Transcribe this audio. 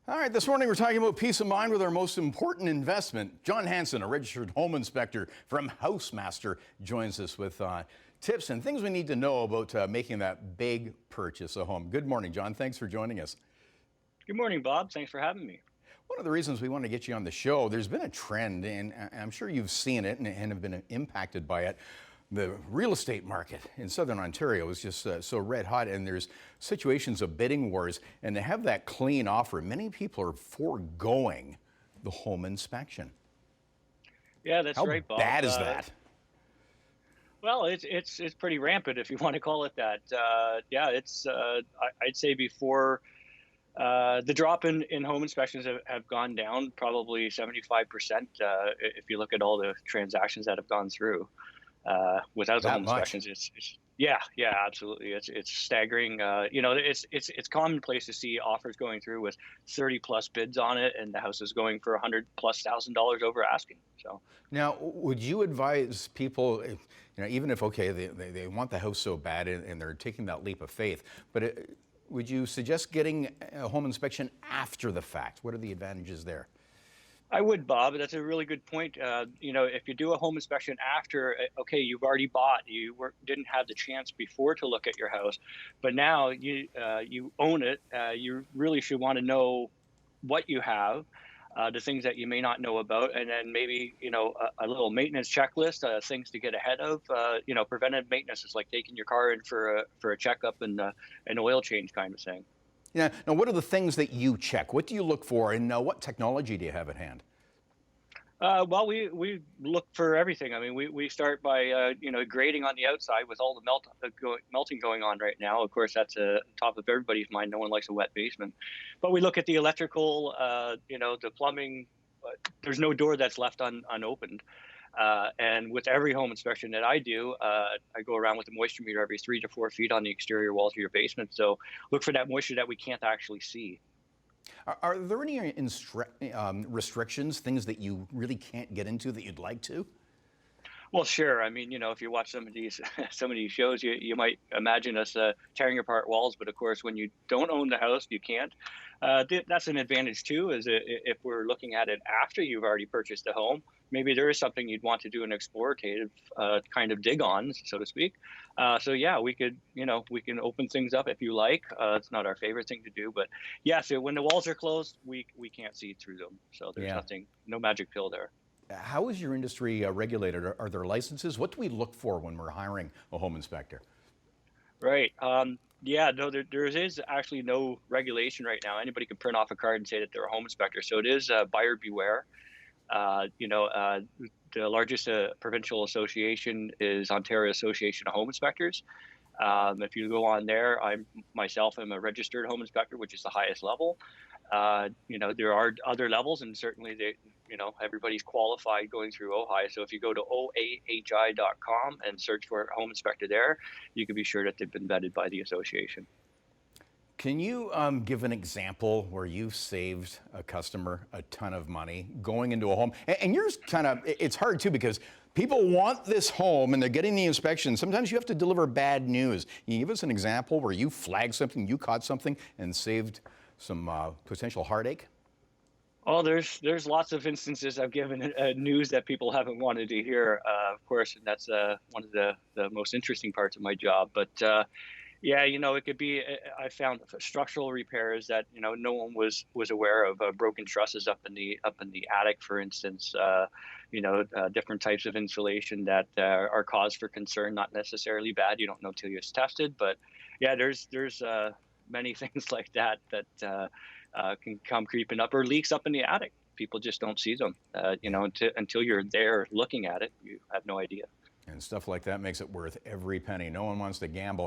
All right, this morning we're talking about peace of mind with our most important investment. John Hansen, a registered home inspector from Housemaster, joins us with tips and things we need to know about making that big purchase of home. Good morning, John. Thanks for joining us. Good morning, Bob. Thanks for having me. One of the reasons we want to get you on the show, there's been a trend, and I'm sure you've seen it and have been impacted by it. The real estate market in Southern Ontario is just so red hot, and there's situations of bidding wars. And to have that clean offer, many people are foregoing the home inspection. Yeah, that's right, Bob. How bad is that? Well, it's pretty rampant if you want to call it that. Yeah, I'd say before the drop in home inspections have gone down probably 75%. If you look at all the transactions that have gone through. Without the That home much? inspections, yeah, absolutely. It's staggering. It's commonplace to see offers going through with 30 plus bids on it, and the house is going for $100,000+ over asking. So Now, would you advise people, even if, okay, they want the house so bad and they're taking that leap of faith, but would you suggest getting a home inspection after the fact? What are the advantages there? I would, Bob. That's a really good point. If you do a home inspection after, okay, you've already bought, didn't have the chance before to look at your house, but now you own it. You really should want to know what you have, the things that you may not know about, and then maybe a little maintenance checklist, things to get ahead of. Preventive maintenance is like taking your car in for a checkup and an oil change kind of thing. Yeah. Now, what are the things that you check? What do you look for, and what technology do you have at hand? Well, we look for everything. I mean, we start by grading on the outside with all the melting going on right now. Of course, that's top of everybody's mind. No one likes a wet basement, but we look at the electrical, the plumbing. There's no door that's left unopened. And with every home inspection that I do, I go around with a moisture meter every 3 to 4 feet on the exterior walls of your basement. So look for that moisture that we can't actually see. Are there any restrictions, things that you really can't get into that you'd like to? Well, sure. I mean, if you watch some of these shows, you might imagine us tearing apart walls, but of course, when you don't own the house, you can't. That's an advantage too. If we're looking at it after you've already purchased a home, maybe there is something you'd want to do an explorative kind of dig on, so to speak. So yeah, we can open things up if you like. It's not our favorite thing to do, but yeah. So when the walls are closed, we can't see through them. So there's Yeah. no magic pill there. How is your industry regulated? Are there licenses? What do we look for when we're hiring a home inspector? Right. Yeah, no, there is actually no regulation right now. Anybody can print off a card and say that they're a home inspector. So it is buyer beware. The largest provincial association is Ontario Association of Home Inspectors. If you go on there, I myself am a registered home inspector, which is the highest level. There are other levels, and certainly everybody's qualified going through OHI. So if you go to oahi.com and search for home inspector there, you can be sure that they've been vetted by the association. Can you give an example where you've saved a customer a ton of money going into a home? And yours it's hard too because people want this home and they're getting the inspection. Sometimes you have to deliver bad news. Can you give us an example where you flagged something, you caught something, and saved some potential heartache? Oh, there's lots of instances I've given news that people haven't wanted to hear, of course, and that's one of the most interesting parts of my job. But yeah, it could be. I found structural repairs that no one was aware of. Broken trusses up in the attic, for instance. Different types of insulation that are cause for concern, not necessarily bad. You don't know till it's tested, but yeah, there's many things like that can come creeping up, or leaks up in the attic. People just don't see them. Until you're there looking at it, you have no idea. And stuff like that makes it worth every penny. No one wants to gamble.